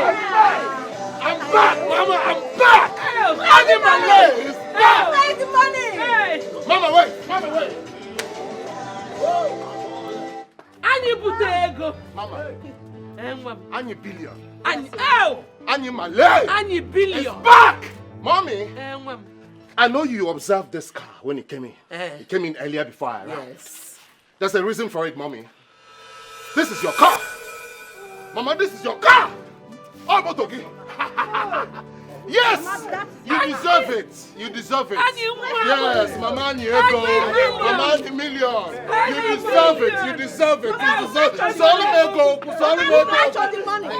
I'm back, Mama, I'm back! Malay is back! Where's the money? Mama, wait! Ani Butego. Mama. Ani billion. Ani Malay. Ani billion. It's back! Mommy. I know you observed this car when it came in. It came in earlier before I arrived. Yes. There's a reason for it, Mommy. This is your car. Mama, this is your car. Oh, Botogi. Yes! You deserve it. You deserve it. Yes, Mama Niego. Mama the million. You deserve it. You deserve it. You deserve it. Solomego.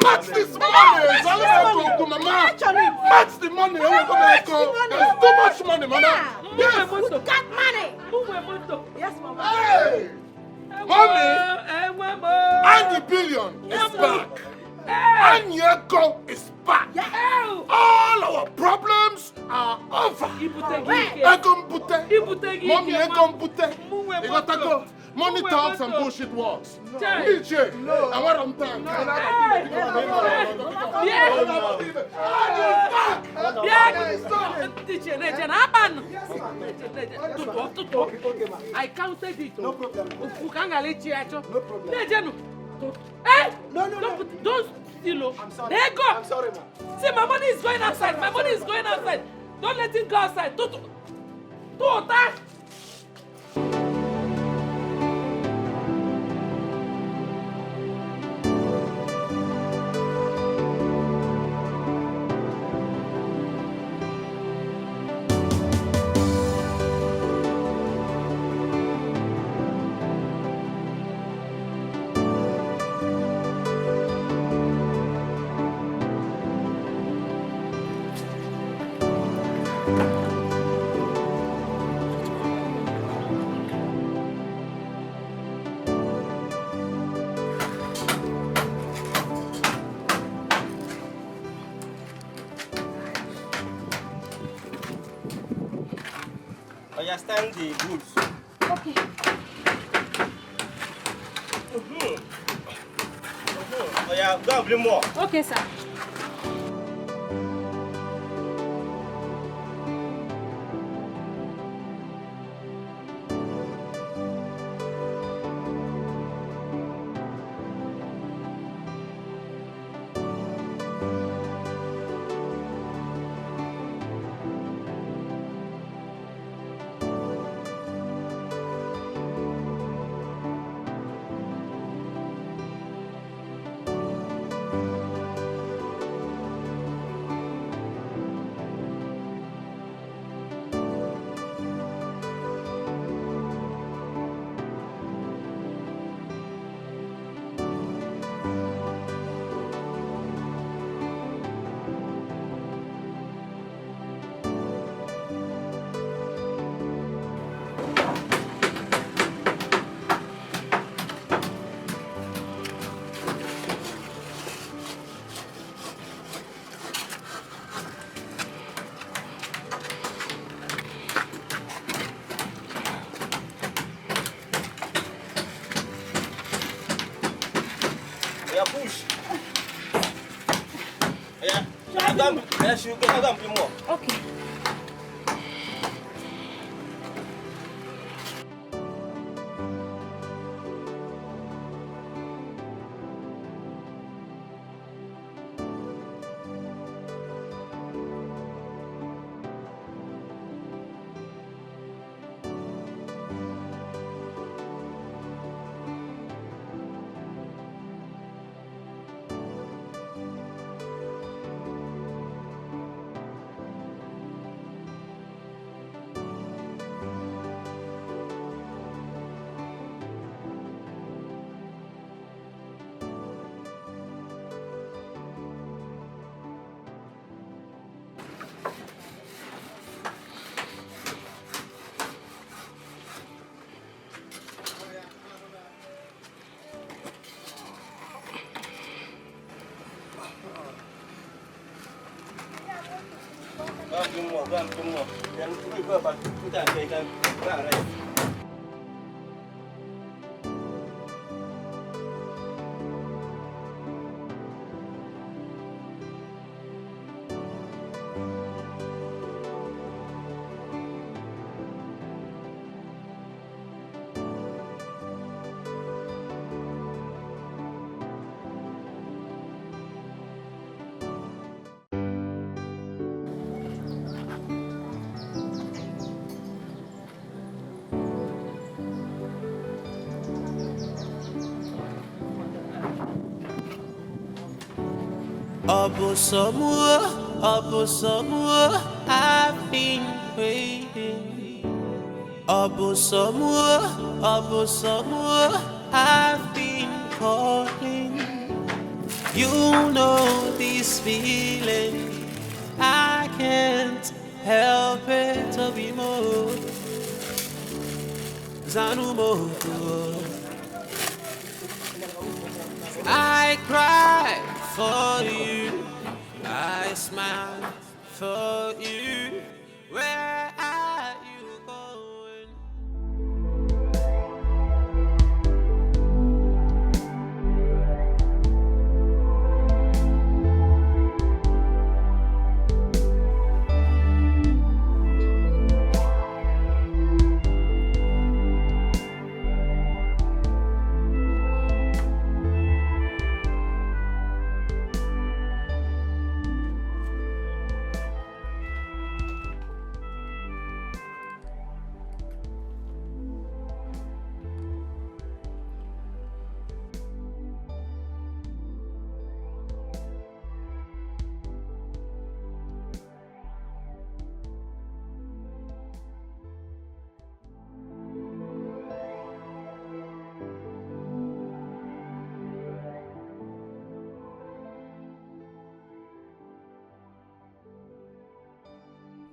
Match this money. Solomego. Mama. Match the money. There's too much money, Mama. Yes. We got money. Yes, Mama. Hey! Mommy. And the billion is back. And Yeko is back. All our problems are over. Mommy, you gotta go. Money talks and bullshit walks. DJ, and what I'm talking. I counted it. No problem. No. Don't steal. I'm sorry. There you go. I'm sorry, ma. See, my money is going outside. My money is going outside. Don't let it go outside. Do that. Understand the goods. Okay. Oh yeah, go and bring more. Okay, sir. Okay. Go and do more. Then we go back to that. They can go and rest. Obosomu, I've been waiting. Obosomu, I've been calling. You know this feeling, I can't help it to be more. Zanumoko, I cry for you, I smile for you. Where are you going?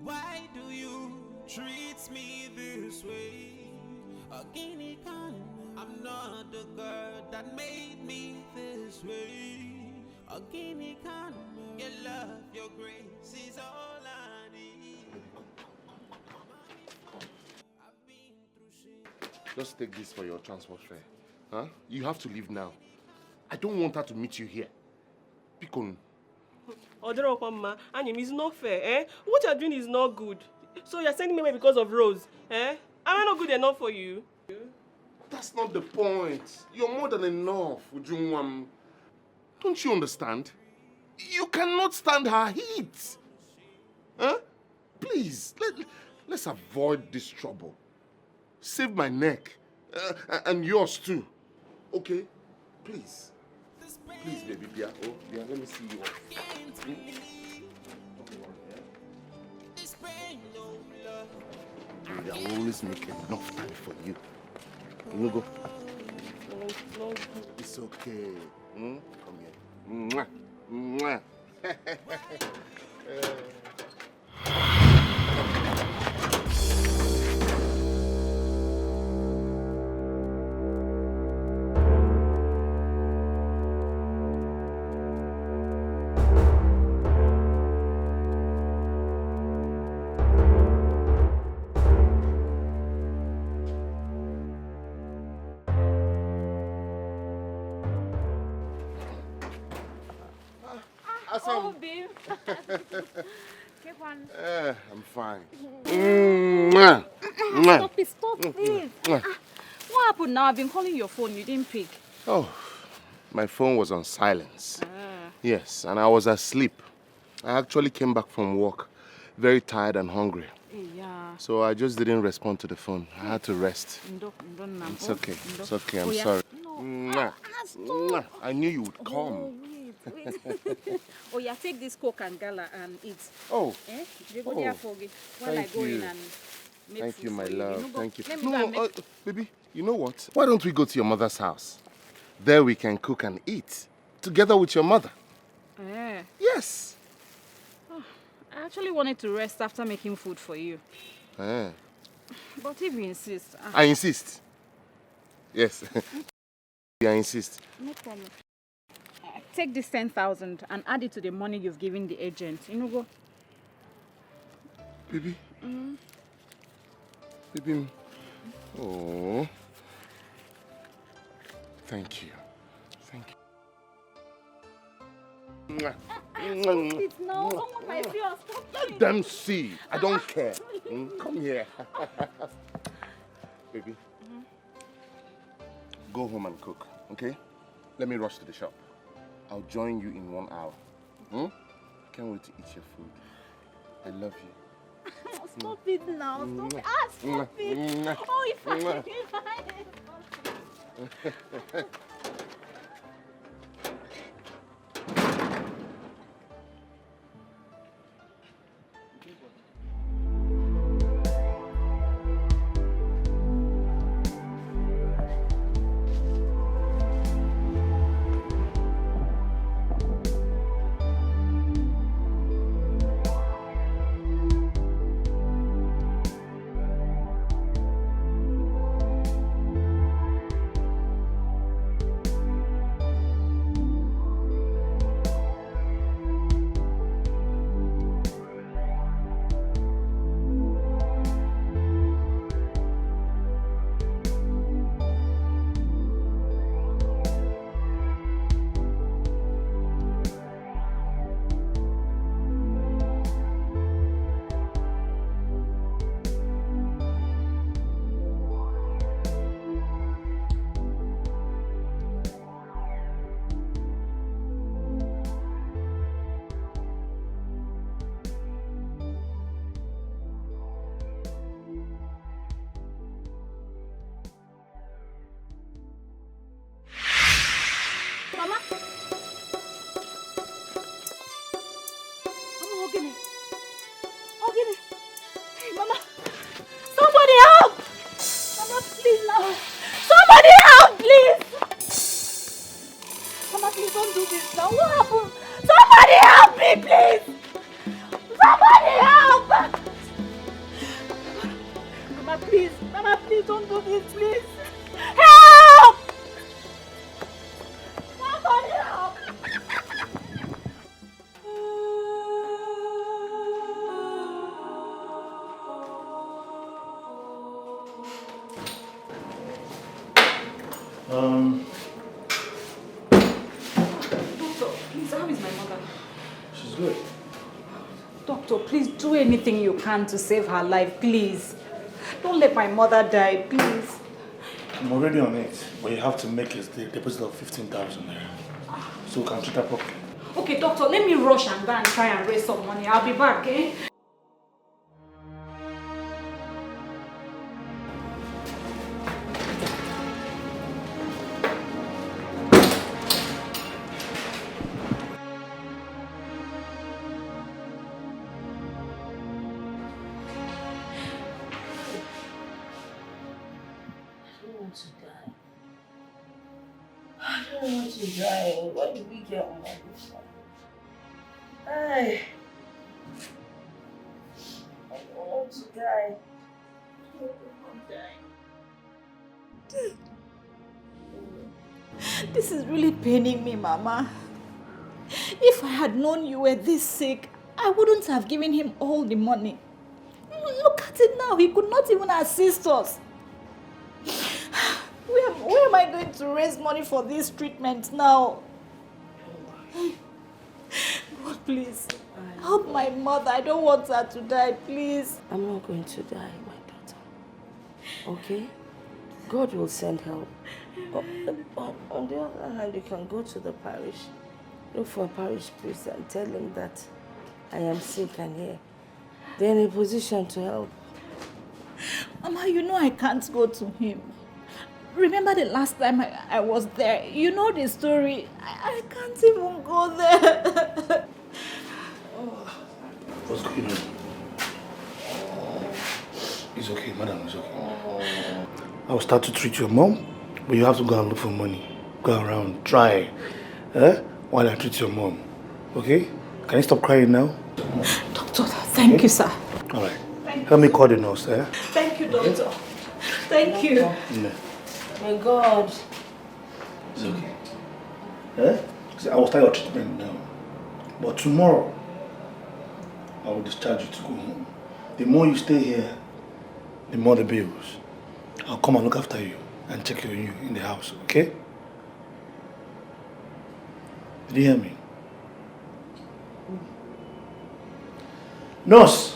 Why do you treat me this way? A guinea can. I'm not the girl that made me this way. A guinea can. Your love, your grace is all I need. I've been through shit. Just take this for your transport fare. Huh? You have to leave now. I don't want her to meet you here. Pikon. Odorokoma, Anyim, it's not fair, eh? What you're doing is not good. So you're sending me away because of Rose, eh? Am I not good enough for you? That's not the point. You're more than enough, Ujunwam. Don't you understand? You cannot stand her heat. Huh? Please, let's avoid this trouble. Save my neck. And yours too. Okay? Please. Please, baby, Bia. Oh, Bia, let me see you off. I always make enough time for you. You go. It's okay. Come here. Mwah. Mwah. Oh, babe. Keep on. I'm fine. Stop it. What happened now? I've been calling your phone. You didn't pick. Oh, my phone was on silence. Yes, and I was asleep. I actually came back from work, very tired and hungry. Yeah. So I just didn't respond to the phone. I had to rest. It's okay. It's okay. I'm sorry. No. Stop. I knew you would come. Oh, wait. Oh, yeah, take this Coke and Gala and eat. Oh. Eh? You go there for it while I go in and make Thank food you, my for love. You know, Thank you. Let me No, baby, you know what? Why don't we go to your mother's house? There we can cook and eat together with your mother. Yes. Oh, I actually wanted to rest after making food for you. But if you insist. I insist. Yes. I insist. No problem. Take this 10,000 and add it to the money you've given the agent. You know, go. Baby. Baby. Oh. Thank you. Thank you. Stop it now. Someone might see us. Let them see. I don't care. Come here. Baby. Go home and cook, okay? Let me rush to the shop. I'll join you in 1 hour. I can't wait to eat your food. I love you. Stop it now. Stop it. Stop it. Oh, if I Help me, please! Somebody help! Mama, please don't do this, please. Help! Somebody help! Doctor, please, how is my mother? She's good. Doctor, please do anything you can to save her life, please. Don't let my mother die, please. I'm already on it, but you have to make a deposit of 15,000 naira. So we can treat her properly. Okay, doctor, let me rush and go and try and raise some money. I'll be back, eh? I don't want to die. Why did we get on like this one? I don't want to die. I don't want to die. This is really paining me, Mama. If I had known you were this sick, I wouldn't have given him all the money. Look at it now. He could not even assist us. Where am I going to raise money for this treatment now? God, please, help my mother. I don't want her to die, please. I'm not going to die, my daughter. Okay? God will send help. On the other hand, you can go to the parish, look for a parish priest and tell him that I am sick and here. They're in a position to help. Mama, you know I can't go to him. Remember the last time I was there? You know the story. I can't even go there. What's going on? It's okay, madam, it's okay. I will start to treat your mom, but you have to go and look for money. Go around, try, while I treat your mom. Okay? Can you stop crying now? Doctor, thank you, sir. All right. Help me call the nurse, Thank you, doctor. Thank you. Yeah. May God. It's okay. See, I will start your treatment now. But tomorrow, I will discharge you to go home. The more you stay here, the more the bills. I'll come and look after you and check on you in the house, okay? Did you hear me? Nurse!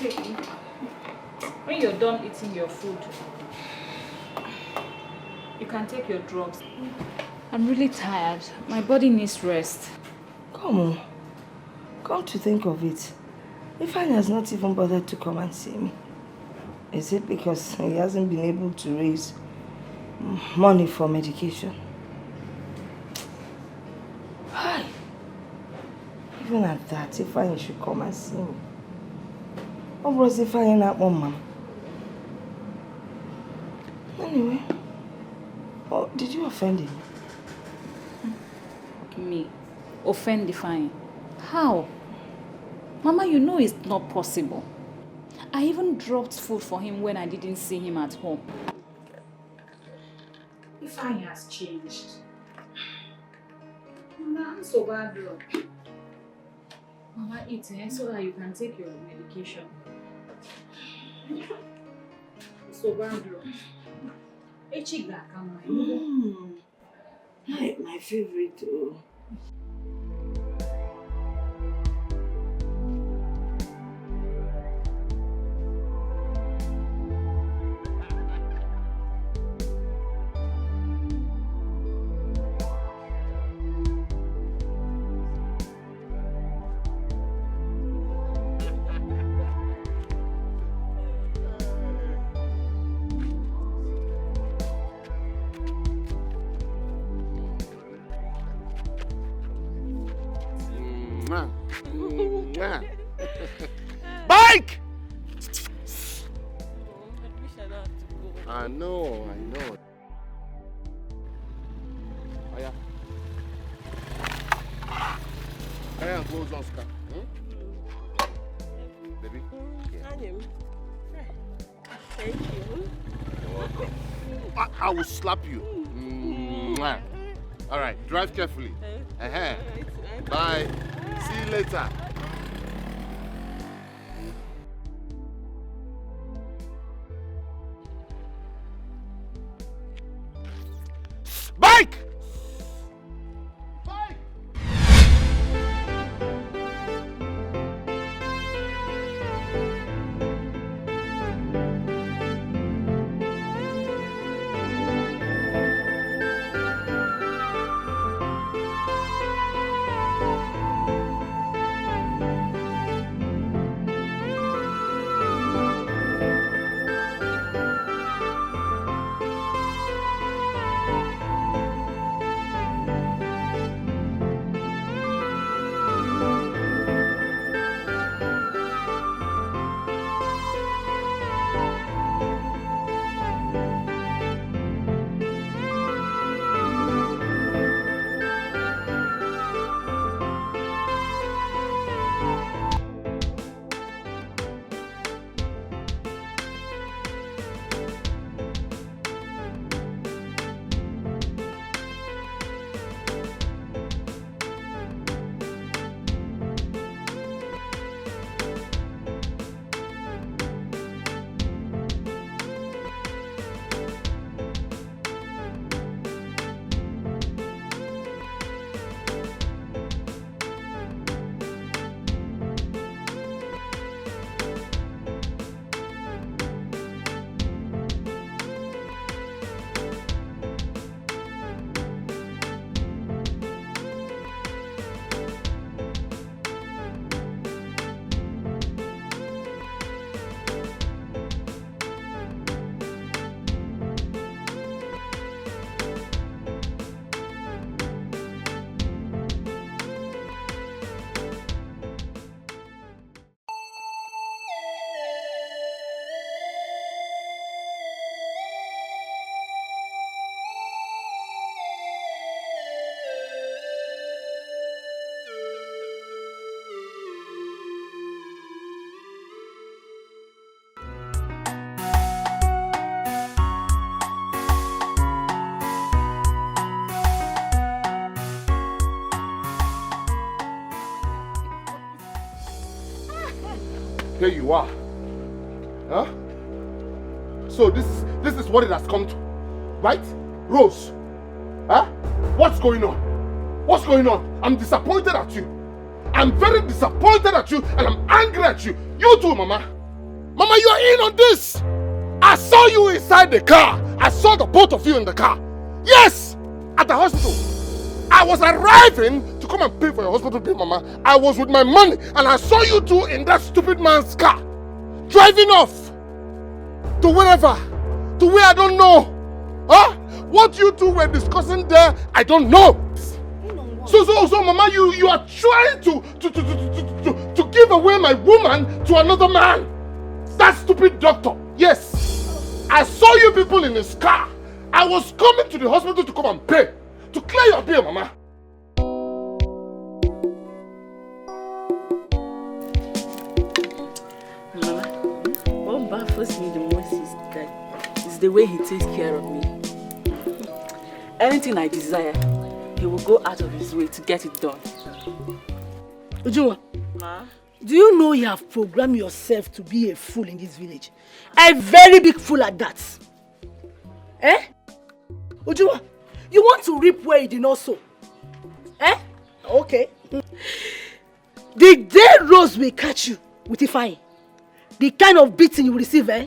Take it. When you're done eating your food, you can take your drugs. I'm really tired. My body needs rest. Come on. Come to think of it, Ifeanyi has not even bothered to come and see me. Is it because he hasn't been able to raise money for medication? Hi. Even at that, Ifeanyi should come and see me. What was Ifeanyi not Mama? Anyway, did you offend him? Me? Offend Ifeanyi? How? Mama, you know it's not possible. I even dropped food for him when I didn't see him at home. Ifeanyi has changed. Mama, I'm so bad, bro. Mama, eat so that you can take your medication. So bad, bro. My favorite too. Bike! I wish I don't have to go. I know. Oh yeah. Carry and close on scar. Baby? Yeah. Thank you. You're welcome. I will slap you. Alright, drive carefully. Bye. See you later. Bike! Bike! Here you are. Huh? So this is what it has come to. Right? Rose. Huh? What's going on? What's going on? I'm disappointed at you. I'm very disappointed at you and I'm angry at you. You too, Mama. Mama, you are in on this. I saw you inside the car. I saw the both of you in the car. Yes, at the hospital. I was arriving to come and pay for your hospital bill, Mama. I was with my money and I saw you two in that stupid man's car. Driving off. To wherever. To where I don't know. Huh? What you two were discussing there, I don't know. So Mama, you are trying to give away my woman to another man. That stupid doctor. Yes. I saw you people in his car. I was coming to the hospital to come and pay. To clear your bill, Mama. Mama, what baffles me the most is the way he takes care of me. Anything I desire, he will go out of his way to get it done. Ujunwa, Ma? do you know you have programmed yourself to be a fool in this village? A very big fool at that. Eh? Ujunwa, you want to reap where you did not sow. Eh? Okay. The day Rose will catch you with a fine, the kind of beating you will receive, eh?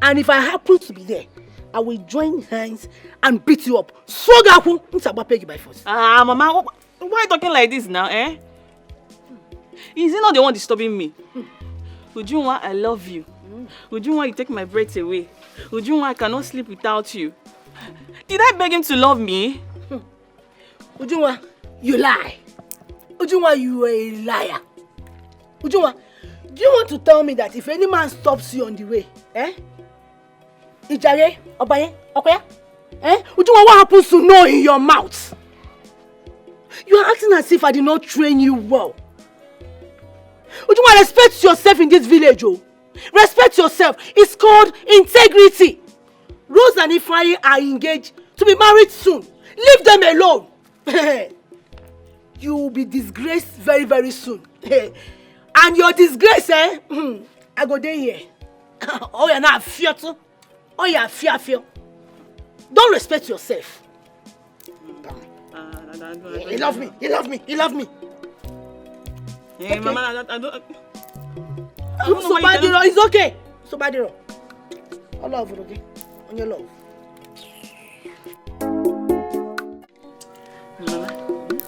And if I happen to be there, I will join hands and beat you up. So Gaku, peg you by force. Mama, why are you talking like this now, eh? Is he not the one disturbing me? Ujunwa, I love you. Ujunwa, you take my breath away. Ujunwa, I cannot sleep without you. Did I beg him to love me? Ujunwa, you lie. Ujunwa, you are a liar. Ujunwa, do you want to tell me that if any man stops you on the way, eh? Ijare, Obaye, Okoya, eh? Ujunwa, what happens to know in your mouth? You are acting as if I did not train you well. Ujunwa, respect yourself in this village, oh. Respect yourself. It's called integrity. Rose and Ifeanyi are engaged to be married soon. Leave them alone. You will be disgraced very, very soon. And your disgrace, eh? I go there here. Oh, you're not fear too. Oh, you're fear. Don't respect yourself. He loves me. He loves me. Hey, okay. Mama, I don't Sobadiro, it's okay. Sobadiro. I love it, okay? On your love. Mama,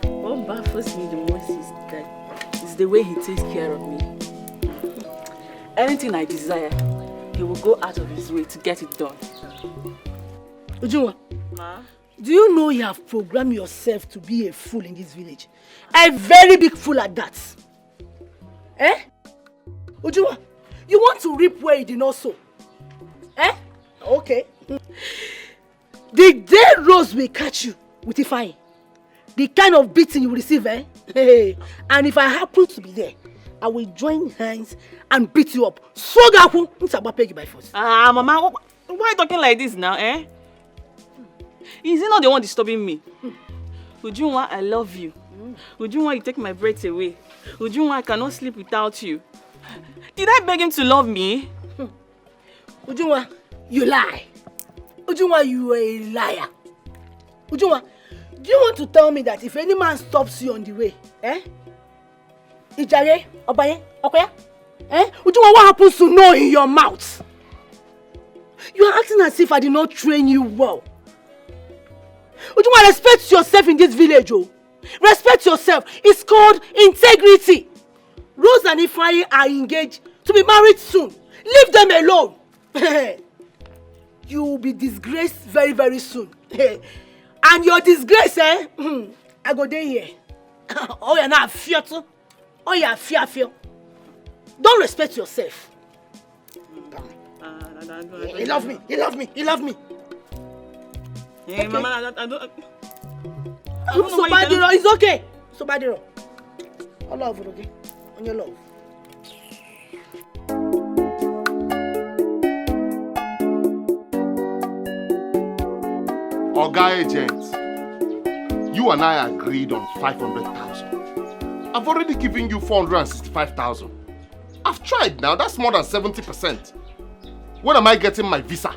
what baffles me the most is the way he takes care of me. Anything I desire, he will go out of his way to get it done. Ujunwa, Ma? Do you know you have programmed yourself to be a fool in this village? A very big fool at that. Eh? Ujunwa, you want to reap where you did not sow. Eh? Okay. The day Rose will catch you with a fine, the kind of beating you will receive, eh? And if I happen to be there, I will join hands and beat you up. So Gaku, peg you by force. Mama, why are you talking like this now, eh? Is he not the one disturbing me? Ujunwa, I love you. Ujunwa, you take my breath away. Ujunwa, I cannot sleep without you. Did I beg him to love me? Ujunwa, you lie. Ujunwa, you are a liar. Ujunwa, do you want to tell me that if any man stops you on the way, eh? Ijare, Obaye, Okoya, eh? Ujunwa, what happens to know in your mouth? You are acting as if I did not train you well. Ujunwa, respect yourself in this village, oh. Respect yourself. It's called integrity. Rose and Ifeanyi are engaged to be married soon. Leave them alone. You will be disgraced very, very soon. And your disgrace, eh? I go there here. Oh, you're not fear too. Oh, you're fear. Don't respect yourself. He loves me. Hey, okay. Mama, I don't Sobadiro, it's okay. Sobadiro. I love it, okay? On your love. Oga agent, you and I agreed on 500,000. I've already given you 465,000. I've tried now, that's more than 70%. When am I getting my visa?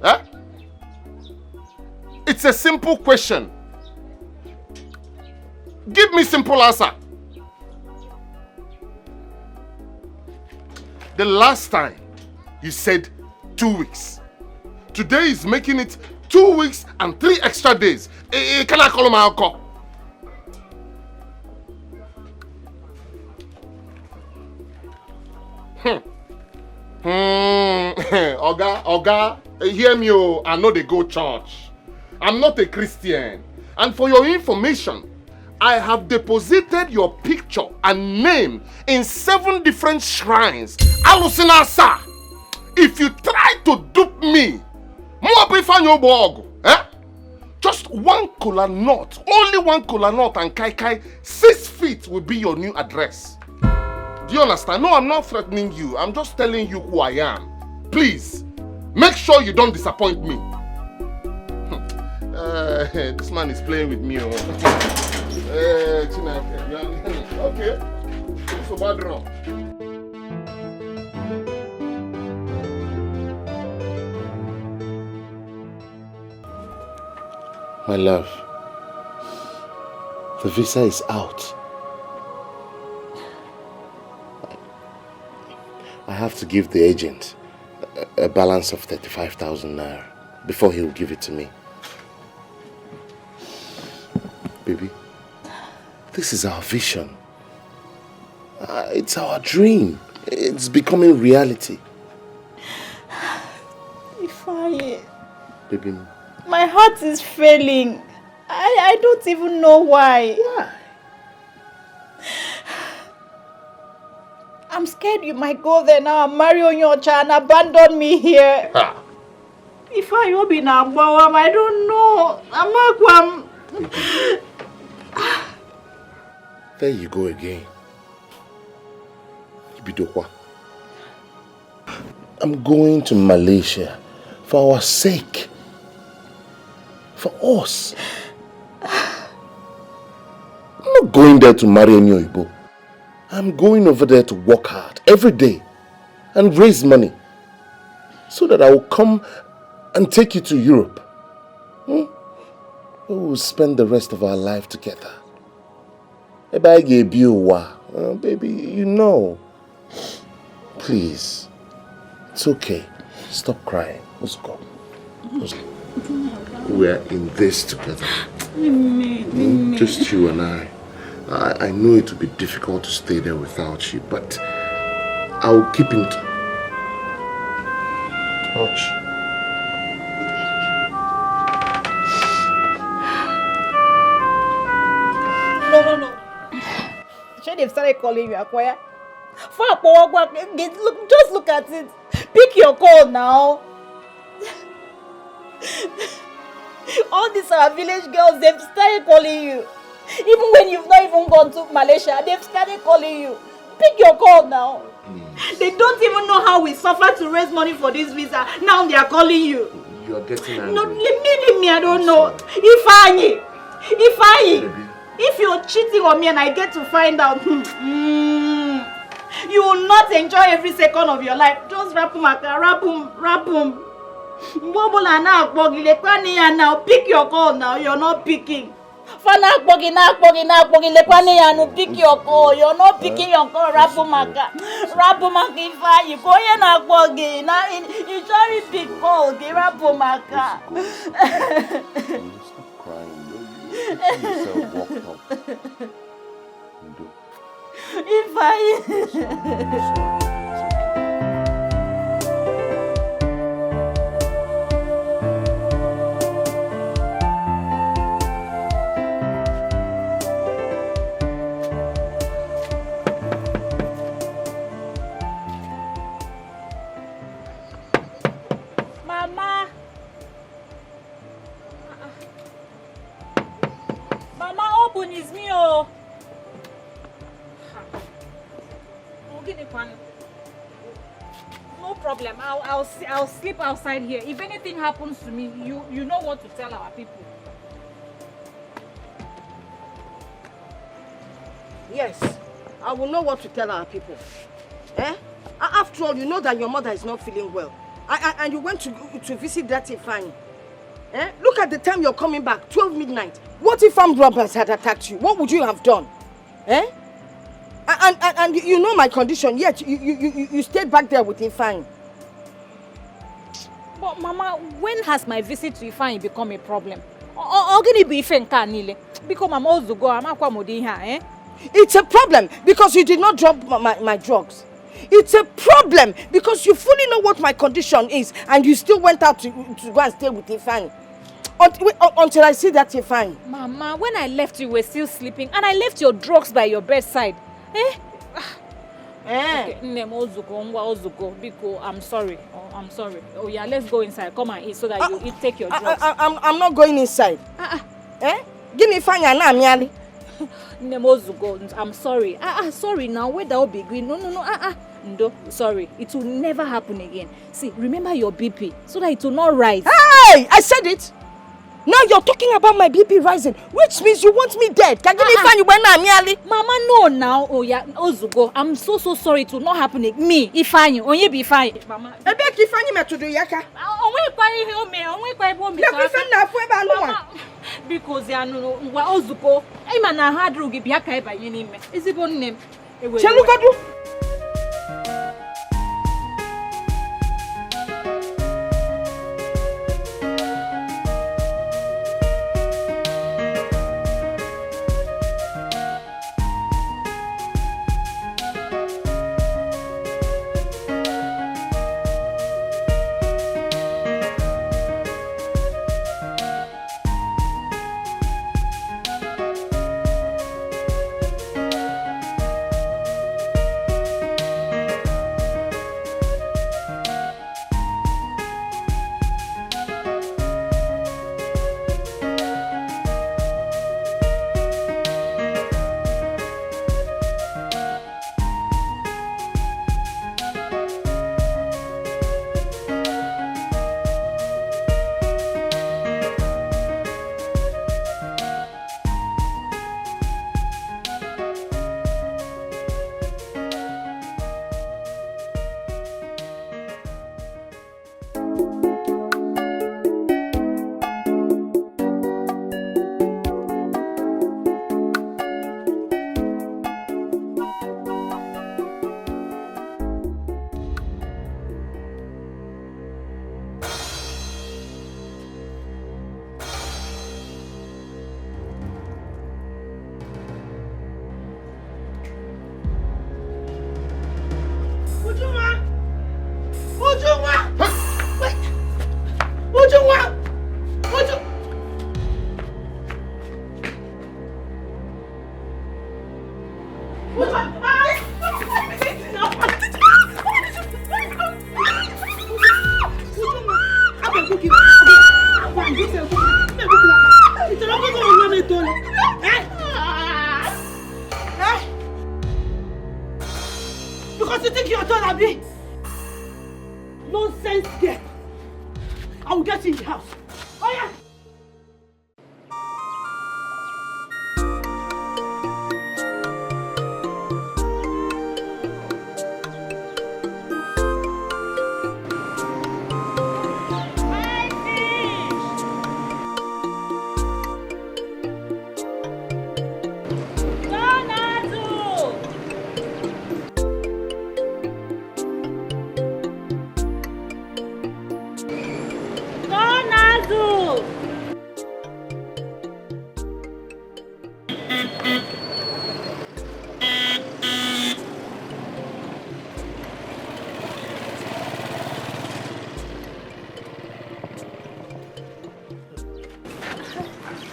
Eh? It's a simple question. Give me simple answer. The last time you said 2 weeks. Today is making it 2 weeks and 3 extra days. Can I call him uncle? Oga, hear me, oh, I know they go church. I'm not a Christian. And for your information, I have deposited your picture and name in 7 different shrines. Alusina sir, if you try to dupe me, just 1 kola nut, only 1 kola nut and kai 6 feet will be your new address. Do you understand? No, I'm not threatening you. I'm just telling you who I am. Please, make sure you don't disappoint me. This man is playing with me. Okay. So bad wrong. My love, the visa is out. I have to give the agent a balance of 35,000 naira before he will give it to me. Baby, this is our vision. It's our dream. It's becoming reality. Ifeanyi. Baby. My heart is failing. I don't even know why. Why? I'm scared you might go there now and marry Onyocha and abandon me here. If I will be now, I don't know. There you go again. Ibidokwa. I'm going to Malaysia for our sake. For us. I'm not going there to marry any Oyibo. I'm going over there to work hard every day and raise money so that I will come and take you to Europe. We will spend the rest of our life together. Baby, you know. Please. It's okay. Stop crying. Let's go. Let's go. We're in this together. Just you and I. I know it will be difficult to stay there without you, but I'll keep in touch. No. Sure, they've started calling you Akwaya. Just look at it. Pick your call now. All these are village girls, they've started calling you. Even when you've not even gone to Malaysia, they've started calling you. Pick your call now. Please. They don't even know how we suffer to raise money for this visa. Now they are calling you. You're getting angry. No, leave me, I don't know. Ifeanyi, if you're cheating on me and I get to find out, you will not enjoy every second of your life. Just wrap him. Now pick your call now. You're not picking. Pick your call. You're not picking your call. Rapumaka. Ifeanyi. Go in a bogi. Now you try to pick call. Rapumaka. Stop crying. You get yourself walked up. Ifeanyi. It's me, oh. No problem. I'll sleep outside here. If anything happens to me, you know what to tell our people. Yes, I will know what to tell our people. After all, you know that your mother is not feeling well. And you went to visit that Ifeanyi. Look at the time you're coming back, 12 midnight. What if armed robbers had attacked you? What would you have done? And you know my condition, yet you stayed back there with Ifeanyi. But Mama, when has my visit to Ifeanyi become a problem? Because I'm also going, eh? It's a problem because you did not drop my drugs. It's a problem because you fully know what my condition is and you still went out to go and stay with Ifeanyi. Until I see that Ifeanyi. Mama, when I left you were still sleeping and I left your drugs by your bedside. Eh? Okay, I'm sorry. I'm sorry. Oh yeah, let's go inside. Come and eat so that you take your drugs. I'm not going inside. Eh? Give me Ifeanyi and Amiali. I'm sorry. Sorry now. Where that will be green? No. No, sorry. It will never happen again. See, remember your BP so that it will not rise. Hey! I said it. Now you're talking about my BP rising, which means you want me dead. Can you find you when I'm Amiali? Mama, no now. Oh yeah, Ozugo. I'm so sorry. It will not happen again. Me, Ifeanyi, only be fine. Mama. I beg Ifeanyi me to do yaka. Because ya no Ozugo. I man na hard rogi bi aka eba yin nime. Ezigbo nnem. Chelugadu. Because you think you're done, Abi? Nonsense there. I will get you in the house. Oh yeah.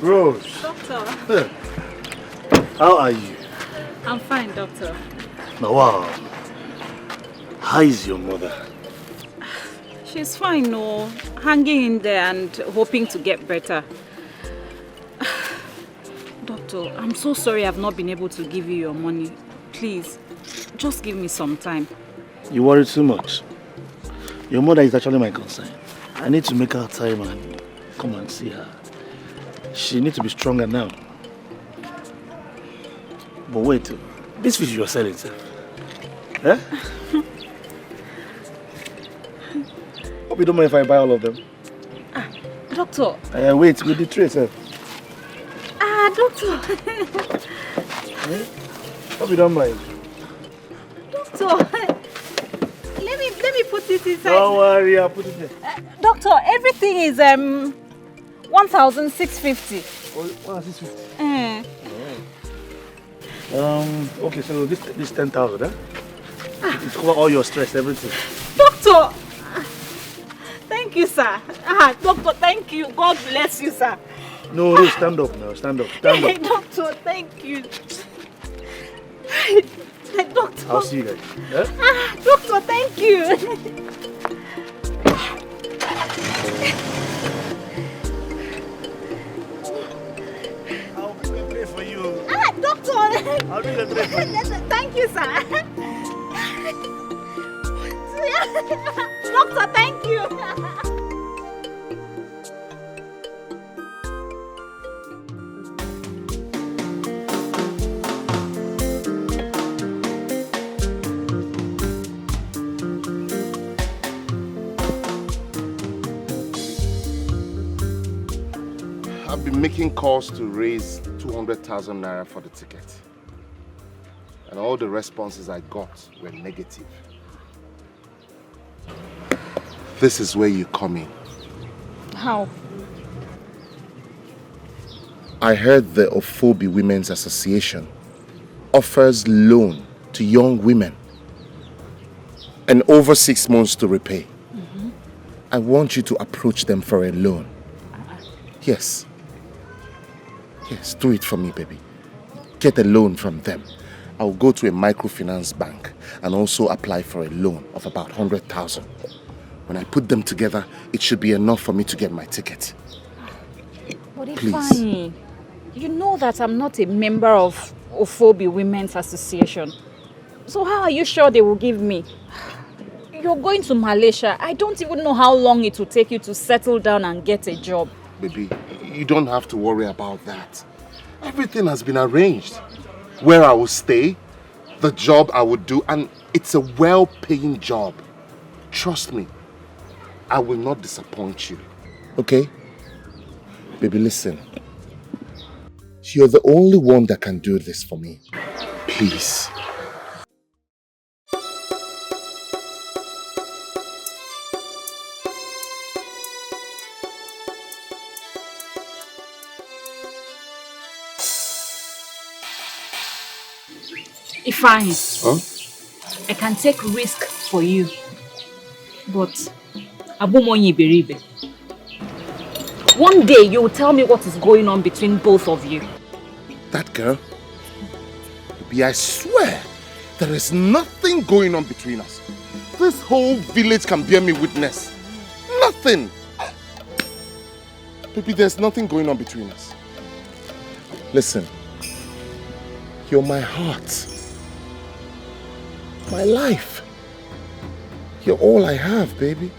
Rose. Doctor. How are you? I'm fine, doctor. Wow. How is your mother? She's fine, no. Hanging in there and hoping to get better. Doctor, I'm so sorry I've not been able to give you your money. Please, just give me some time. You worry too much. Your mother is actually my concern. I need to make her time and come and see her. She needs to be stronger now. But wait, this fish you're selling, sir. Eh? Hope you don't mind if I buy all of them. Doctor. Wait, with the tray, sir. Doctor. Hope you don't mind. So, let me put it inside. Don't worry, I'll put it there. Doctor, everything is 1,650. 1,650. Okay, so this 10,000, eh? It cover all your stress, everything. Doctor, thank you, sir. Doctor, thank you. God bless you, sir. No, stand up now, stand up. Hey, doctor, thank you. Doctor. I'll see you guys. Yeah? Doctor, thank you. I'll bring a tray for you. Doctor. I'll bring a tray for you. Thank you, sir. Doctor, thank you. I've been making calls to raise 200,000 naira for the ticket. And all the responses I got were negative. This is where you come in. How? I heard the Ofobi Women's Association offers loan to young women and over 6 months to repay. I want you to approach them for a loan. Yes. Yes, do it for me, baby. Get a loan from them. I'll go to a microfinance bank and also apply for a loan of about 100,000. When I put them together, it should be enough for me to get my ticket. But Please. Ifeanyi, you know that I'm not a member of Ofobi Women's Association. So how are you sure they will give me? You're going to Malaysia. I don't even know how long it will take you to settle down and get a job. Baby, you don't have to worry about that. Everything has been arranged. Where I will stay, the job I will do, and it's a well-paying job. Trust me, I will not disappoint you. Okay? Baby, listen. You're the only one that can do this for me. Please. Ifeanyi, Huh? I can take risk for you. But Abumonyi Beribe. One day you will tell me what is going on between both of you. That girl? Baby, I swear, there is nothing going on between us. This whole village can bear me witness. Nothing. Baby, there's nothing going on between us. Listen. You're my heart. My life. You're all I have, baby.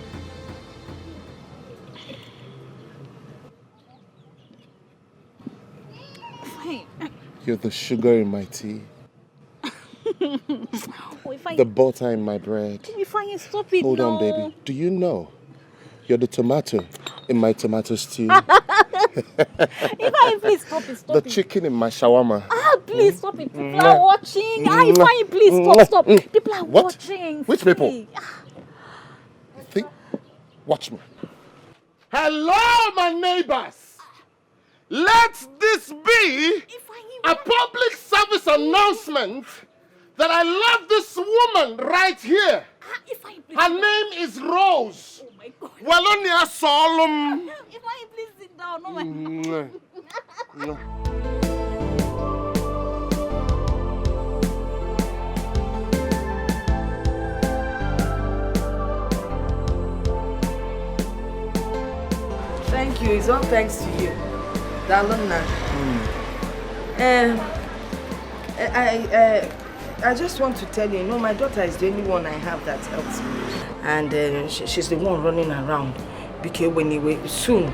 You're the sugar in my tea. The butter in my bread. Ifeanyi, stop it. Hold on, baby. Do you know you're the tomato in my tomato stew? Ifeanyi, please stop it. The chicken in my shawarma. Please stop it. People are watching. Ifeanyi, please stop. People are watching. Which people? You think? Watch me. Hello, my neighbors. Let this be a public service announcement that I love this woman right here. Her name is Rose. Oh my God. Walonia Solomon. Ifeanyi, please sit down. Oh my God. Thank you. It's all thanks to you. Dalona. I just want to tell you, my daughter is the only one I have that helps me. And she's the one running around. Because when you soon,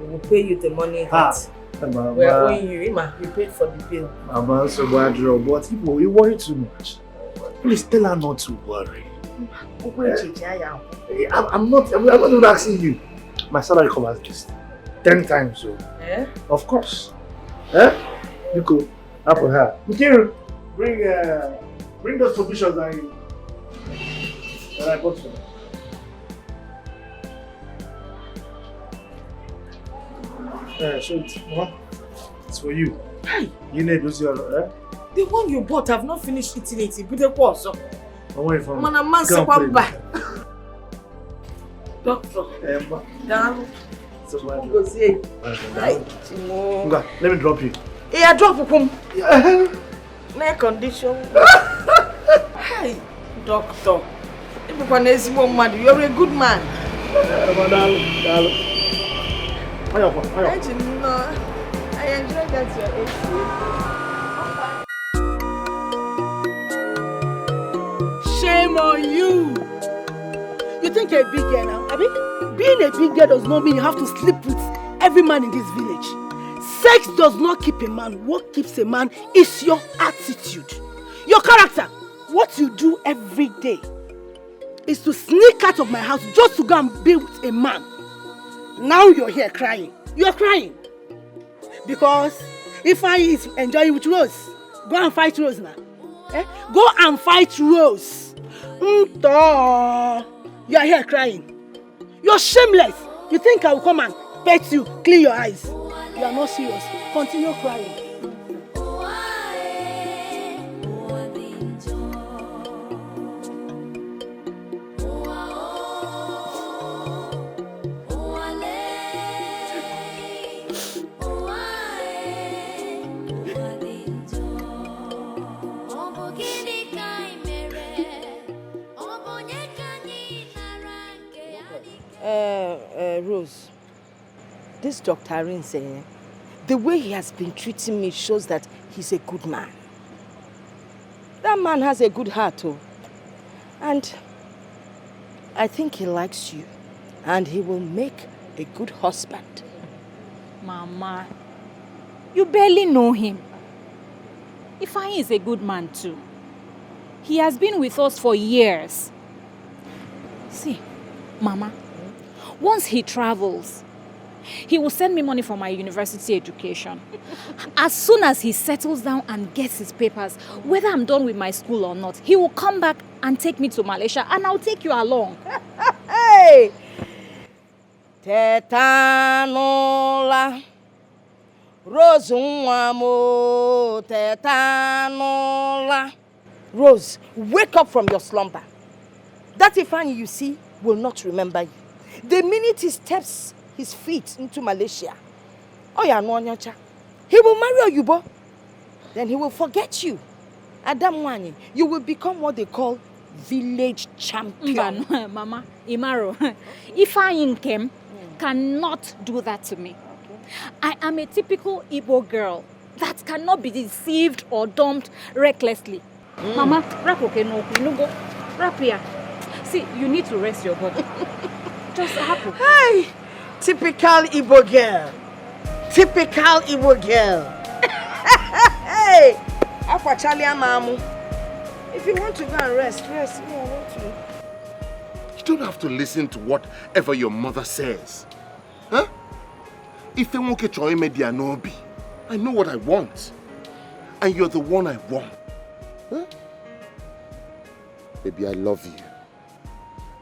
we will pay you the money that we're owing you. Ima, you paid for the bill. Mama, so bad, but you worry too much. Please tell her not to worry. I'm not even asking you. My salary covers this 10 times, so. Eh? Of course. Eh? You could help her. Mukiru, bring those provisions and I bought some. So it's for you. Hey! You need to see your The one you bought, I've not finished eating it. But the what? So, away from man, a man so back. Doctor. Down. So Ngozi. let me drop you. Hey, I drop you. No condition. Hey, doctor. You're a good man. I enjoy that you're Shame on you. You think you're a big girl now, Abby? Being a big girl does not mean you have to sleep with every man in this village. Sex does not keep a man. What keeps a man is your attitude, your character. What you do every day is to sneak out of my house just to go and be with a man. Now you're here crying. You're crying. Because if I is enjoying with Rose, go and fight Rose now. Eh? Go and fight Rose. You're here crying. You're shameless. You think I will come and pet you, clean your eyes? You are not serious. Continue crying. Rose, this Dr. Arinze, the way he has been treating me shows that he's a good man. That man has a good heart too. And I think he likes you. And he will make a good husband. Mama, you barely know him. Ifeanyi is a good man too. He has been with us for years. See, Mama, once he travels, he will send me money for my university education. As soon as he settles down and gets his papers, whether I'm done with my school or not, he will come back and take me to Malaysia and I'll take you along. Hey! Tetanola Rose Nwamo Tetanola. Rose, wake up from your slumber. That Ifeanyi you see will not remember you. The minute he steps his feet into Malaysia, he will marry Oyubo. Then he will forget you. Adam Wani, you will become what they call village champion. Mama, Imaro, Ifeanyi Nkem cannot do that to me. I am a typical Igbo girl that cannot be deceived or dumped recklessly. Mama, wrap okay, no, go. Wrap here. See, you need to rest your body. Just happen. Hey, typical Igbo girl. Typical Igbo girl. Hey, Aqua Charlie Mamu. If you want to go and rest. Me, I want to. You don't have to listen to whatever your mother says. Huh? If you won't get your media nobi, I know what I want. And you're the one I want. Huh? Baby, I love you.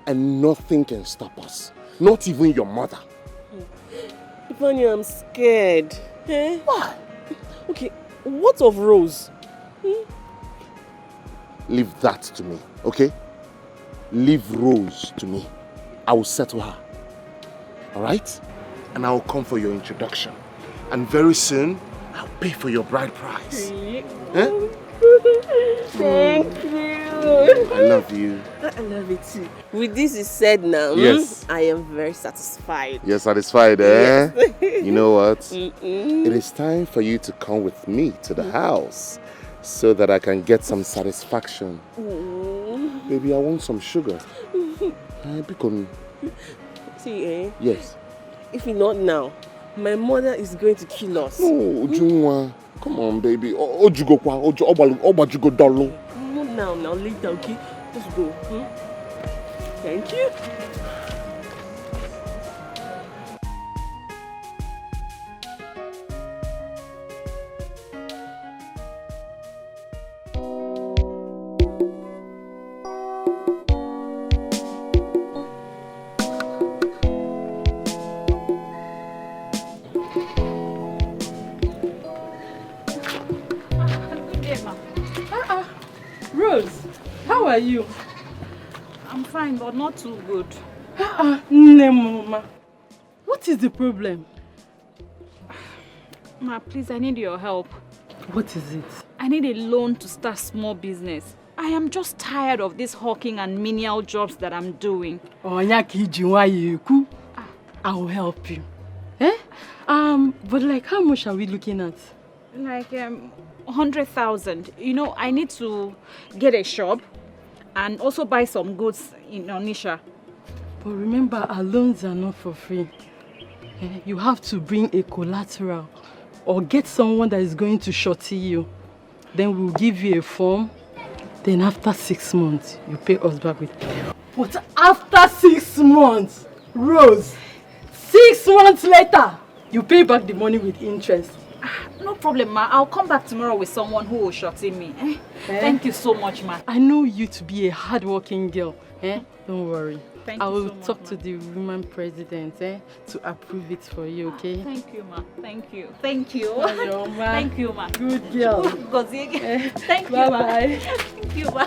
And nothing can stop us. Not even your mother. Ifeanyi, I'm scared. Eh? Why? Okay, what of Rose? Leave that to me, okay? Leave Rose to me. I will settle her. Alright? And I will come for your introduction. And very soon, I'll pay for your bride price. Huh? Thank you. I love you. I love it too. With this is said now, yes. I am very satisfied. You're satisfied, eh? Yes. You know what? It is time for you to come with me to the house so that I can get some satisfaction. Baby, I want some sugar. See, eh? Yes. If not now, my mother is going to kill us. No, Ujunwa. Come on, baby. Not now, later, okay? Let's go. Thank you. are you? I'm fine, but not too good. Mama. What is the problem? Ma, please, I need your help. What is it? I need a loan to start small business. I am just tired of these hawking and menial jobs that I'm doing. I will help you. Eh? But like how much are we looking at? Like 100,000. You know, I need to get a shop and also buy some goods in Onisha. But remember, our loans are not for free. You have to bring a collateral or get someone that is going to shorty you. Then we'll give you a form. Then after 6 months, you pay us back with. But after 6 months, Rose, 6 months later, you pay back the money with interest. No problem, ma. I'll come back tomorrow with someone who will shorty me. Thank you so much, ma. I know you to be a hard-working girl. Don't worry. Thank I you will so much, talk ma. to the women president to approve it for you, okay? Thank you, ma. Thank you. Thank you. Oh, ma. Thank you, ma. Good girl. Ngozi. Thank you, ma. Bye-bye. Thank you, ma.